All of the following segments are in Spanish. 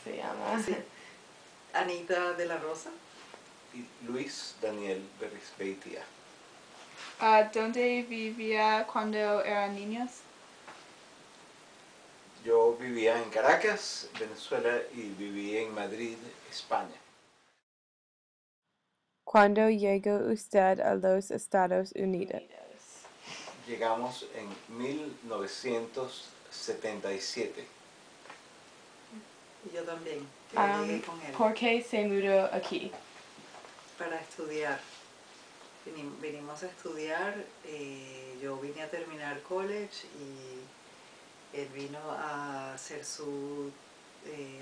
se llama. Sí. Anita de la Rosa. Y Luis Daniel Berisbeitia. ¿Dónde vivía cuando eran niños? Yo vivía en Caracas, Venezuela, y viví en Madrid, España. ¿Cuándo llegó usted a los Estados Unidos? Llegamos en 1977. Y yo también. Yo llegué con él ¿Por qué se mudó aquí? para estudiar. Vinimos a estudiar. Yo vine a terminar college y él vino a hacer su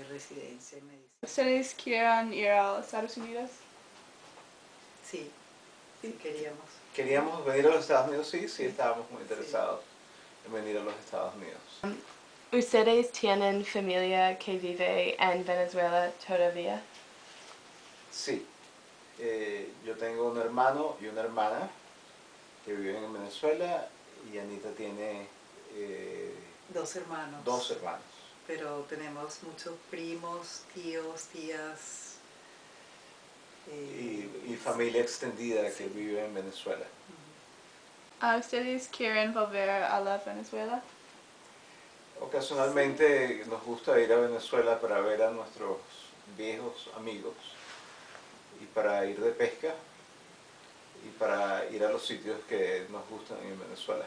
residencia en medicina. ¿Ustedes quieren ir a los Estados Unidos? Sí, sí queríamos. ¿Queríamos venir a los Estados Unidos? Sí, estábamos muy interesados en venir a los Estados Unidos. ¿Ustedes tienen familia que vive en Venezuela todavía? Sí. Yo tengo un hermano y una hermana que viven en Venezuela y Anita tiene Dos hermanos. dos hermanos. Pero tenemos muchos primos, tíos, tías. Y familia extendida que vive en Venezuela. ¿Ustedes quieren volver a la Venezuela? Ocasionalmente nos gusta ir a Venezuela para ver a nuestros viejos amigos y para ir de pesca y para ir a los sitios que nos gustan en Venezuela.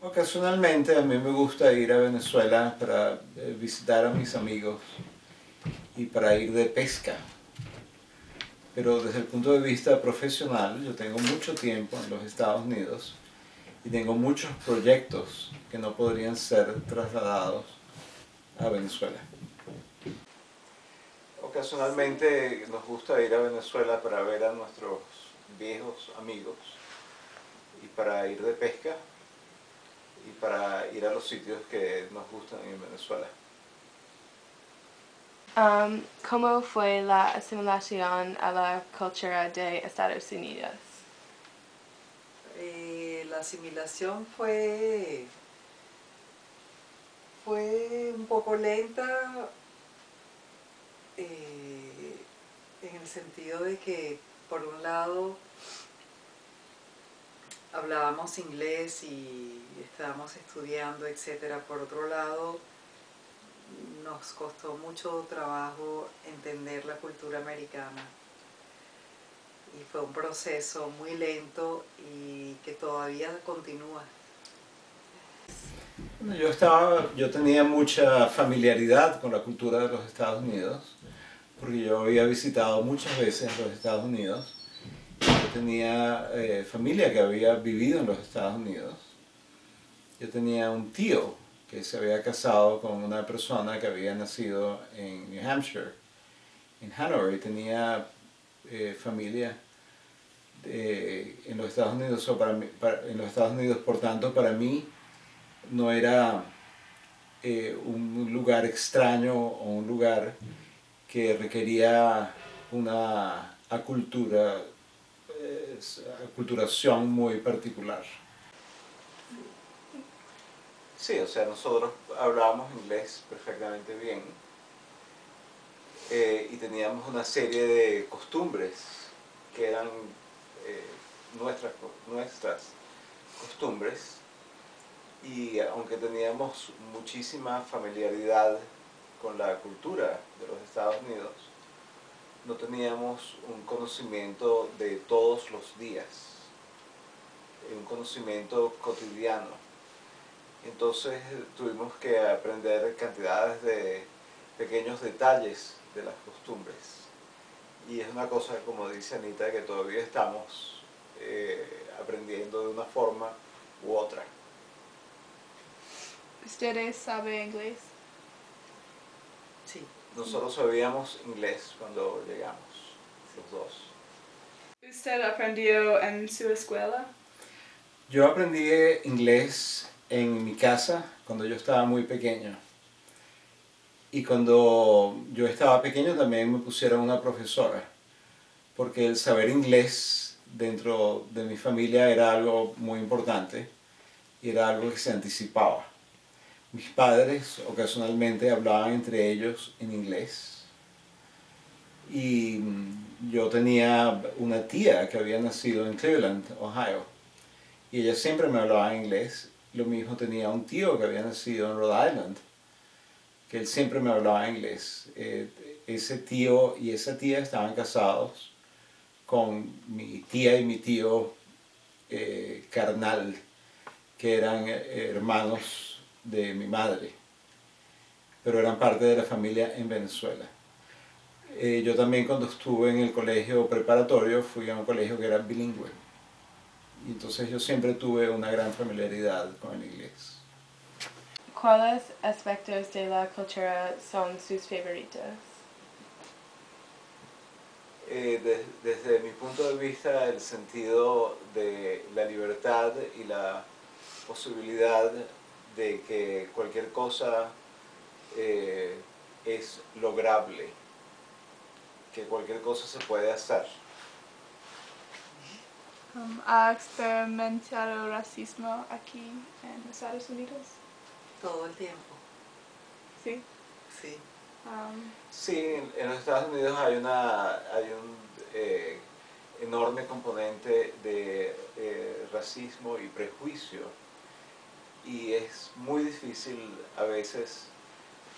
Ocasionalmente a mí me gusta ir a Venezuela para visitar a mis amigos y para ir de pesca. Pero desde el punto de vista profesional, yo tengo mucho tiempo en los Estados Unidos y tengo muchos proyectos que no podrían ser trasladados a Venezuela. Ocasionalmente nos gusta ir a Venezuela para ver a nuestros viejos amigos y para ir de pesca y para ir a los sitios que nos gustan en Venezuela. ¿Cómo fue la asimilación a la cultura de Estados Unidos? La asimilación fue un poco lenta en el sentido de que por un lado hablábamos inglés y estábamos estudiando, etc. Por otro lado nos costó mucho trabajo entender la cultura americana y fue un proceso muy lento y que todavía continúa. Yo tenía mucha familiaridad con la cultura de los Estados Unidos, porque yo había visitado muchas veces los Estados Unidos. Yo tenía familia que había vivido en los Estados Unidos. Yo tenía un tío que se había casado con una persona que había nacido en New Hampshire, en Hanover, y tenía familia en los Estados Unidos. En los Estados Unidos, por tanto, para mí no era un lugar extraño o un lugar que requería una aculturación muy particular. Sí, o sea, nosotros hablábamos inglés perfectamente bien y teníamos una serie de costumbres que eran nuestras costumbres, y aunque teníamos muchísima familiaridad con la cultura de los Estados Unidos, no teníamos un conocimiento de todos los días, un conocimiento cotidiano. Entonces tuvimos que aprender cantidades de pequeños detalles de las costumbres. Y es una cosa, como dice Anita, que todavía estamos aprendiendo de una forma u otra. ¿Ustedes saben inglés? Sí. Nosotros sabíamos inglés cuando llegamos, los dos. ¿Usted aprendió en su escuela? Yo aprendí inglés en mi casa cuando yo estaba muy pequeño. Y cuando yo estaba pequeño también me pusieron una profesora, porque el saber inglés dentro de mi familia era algo muy importante y era algo que se anticipaba. Mis padres ocasionalmente hablaban entre ellos en inglés. Y yo tenía una tía que había nacido en Cleveland, Ohio, y ella siempre me hablaba en inglés. Lo mismo tenía un tío que había nacido en Rhode Island, que él siempre me hablaba inglés. Ese tío y esa tía estaban casados con mi tía y mi tío carnal, que eran hermanos de mi madre, pero eran parte de la familia en Venezuela. Yo también cuando estuve en el colegio preparatorio fui a un colegio que era bilingüe, y entonces yo siempre tuve una gran familiaridad con el inglés. ¿Cuáles aspectos de la cultura son sus favoritos? Desde mi punto de vista, el sentido de la libertad y la posibilidad de que cualquier cosa es lograble, que cualquier cosa se puede hacer. ¿Ha experimentado racismo aquí en Estados Unidos? Todo el tiempo, Sí. sí. Sí, en los Estados Unidos hay un enorme componente de racismo y prejuicio, y es muy difícil a veces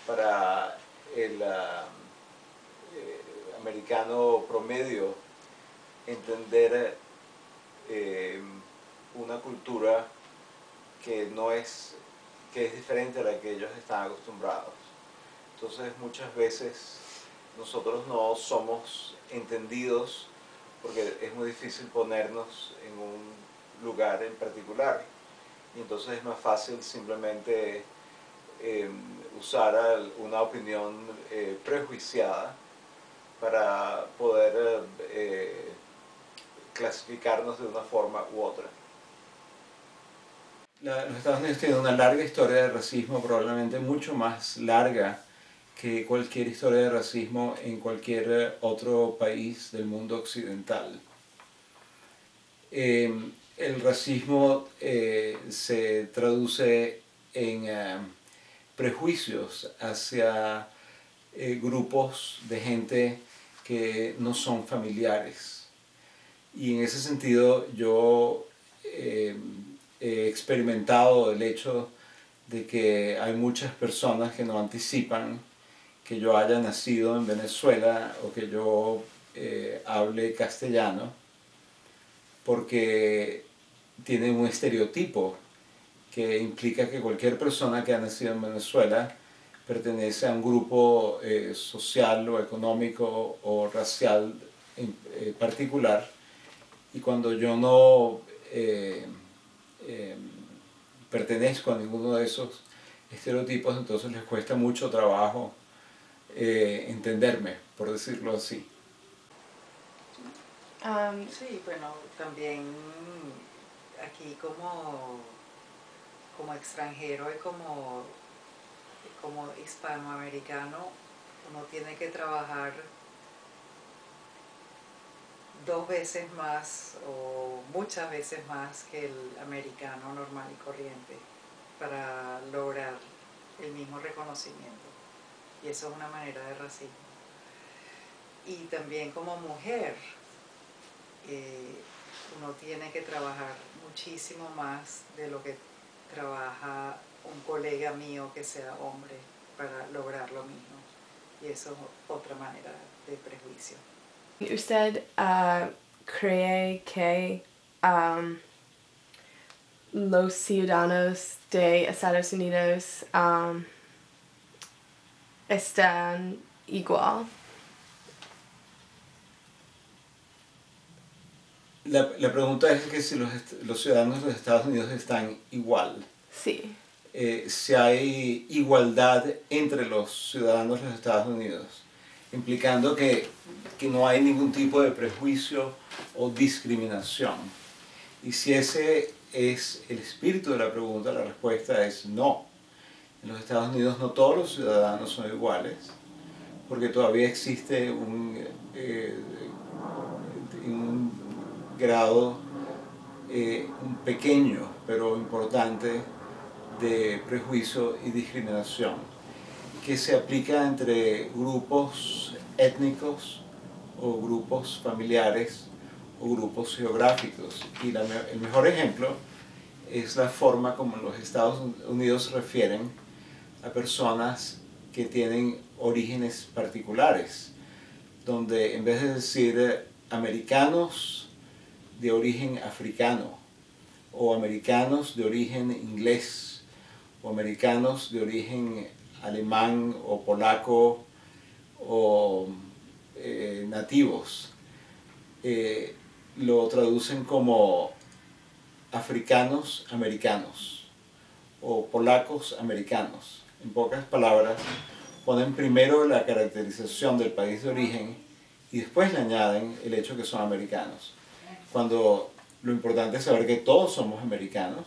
para el americano promedio entender una cultura que es diferente a la que ellos están acostumbrados. Entonces muchas veces nosotros no somos entendidos porque es muy difícil ponernos en un lugar en particular, y entonces es más fácil simplemente usar una opinión prejuiciada para poder clasificarnos de una forma u otra. Los Estados Unidos tienen una larga historia de racismo, probablemente mucho más larga que cualquier historia de racismo en cualquier otro país del mundo occidental. El racismo se traduce en prejuicios hacia grupos de gente que no son familiares. Y en ese sentido yo he experimentado el hecho de que hay muchas personas que no anticipan que yo haya nacido en Venezuela o que yo hable castellano, porque tienen un estereotipo que implica que cualquier persona que ha nacido en Venezuela pertenece a un grupo social o económico o racial particular, y cuando yo no pertenezco a ninguno de esos estereotipos, entonces les cuesta mucho trabajo entenderme, por decirlo así. Sí, bueno, también aquí como extranjero y como hispanoamericano, uno tiene que trabajar 2 veces más o muchas veces más que el americano normal y corriente para lograr el mismo reconocimiento, y eso es una manera de racismo. Y también como mujer, uno tiene que trabajar muchísimo más de lo que trabaja un colega mío que sea hombre para lograr lo mismo, y eso es otra manera de prejuicio. ¿Usted cree que los ciudadanos de Estados Unidos están igual? La pregunta es que si los ciudadanos de los Estados Unidos están igual. Sí. Si hay igualdad entre los ciudadanos de los Estados Unidos, implicando que no hay ningún tipo de prejuicio o discriminación. Y si ese es el espíritu de la pregunta, la respuesta es no. En los Estados Unidos no todos los ciudadanos son iguales, porque todavía existe un grado, un pequeño pero importante, de prejuicio y discriminación que se aplica entre grupos étnicos o grupos familiares o grupos geográficos. Y el mejor ejemplo es la forma como los Estados Unidos se refieren a personas que tienen orígenes particulares, donde en vez de decir americanos de origen africano, o americanos de origen inglés, o americanos de origen alemán o polaco, o nativos, lo traducen como africanos americanos, o polacos americanos. En pocas palabras, ponen primero la caracterización del país de origen y después le añaden el hecho que son americanos. Cuando lo importante es saber que todos somos americanos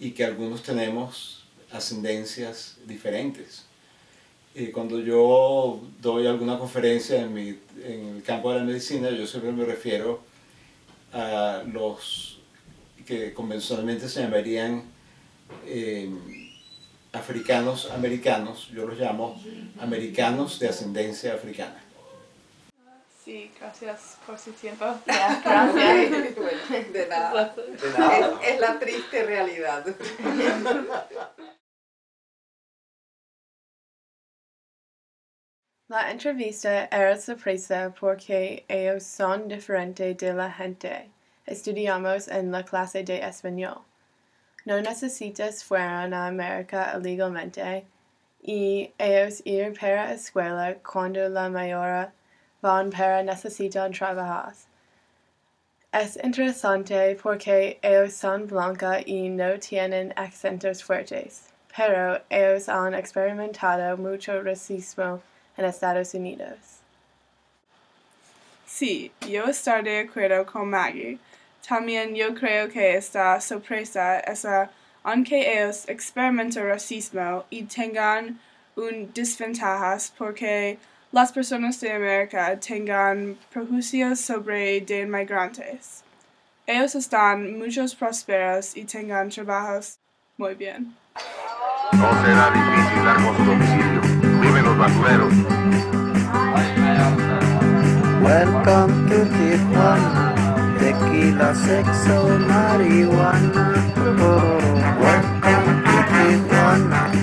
y que algunos tenemos ascendencias diferentes. Cuando yo doy alguna conferencia en el campo de la medicina, yo siempre me refiero a los que convencionalmente se llamarían africanos americanos, yo los llamo americanos de ascendencia africana. Sí, gracias por su tiempo. Yeah, gracias. Bueno, de nada. De nada. Es la triste realidad. La entrevista era sorpresa porque ellos son diferentes de la gente. Estudiamos en la clase de español. No necesitas fueron a América ilegalmente y ellos ir para escuela cuando la mayoría van para necesitan trabajar. Es interesante porque ellos son blancos y no tienen acentos fuertes, pero ellos han experimentado mucho racismo en Estados Unidos. Sí, yo estoy de acuerdo con Maggie. También yo creo que esta sorpresa es aunque ellos experimentan racismo y tengan desventajas porque las personas de América tengan prejuicios sobre de inmigrantes. Ellos están muchos prósperos y tengan trabajos muy bien. No será difícil dar con su domicilio. Viven los basureros. Welcome to Tijuana. Tequila, sexo, marihuana. Welcome to Tijuana.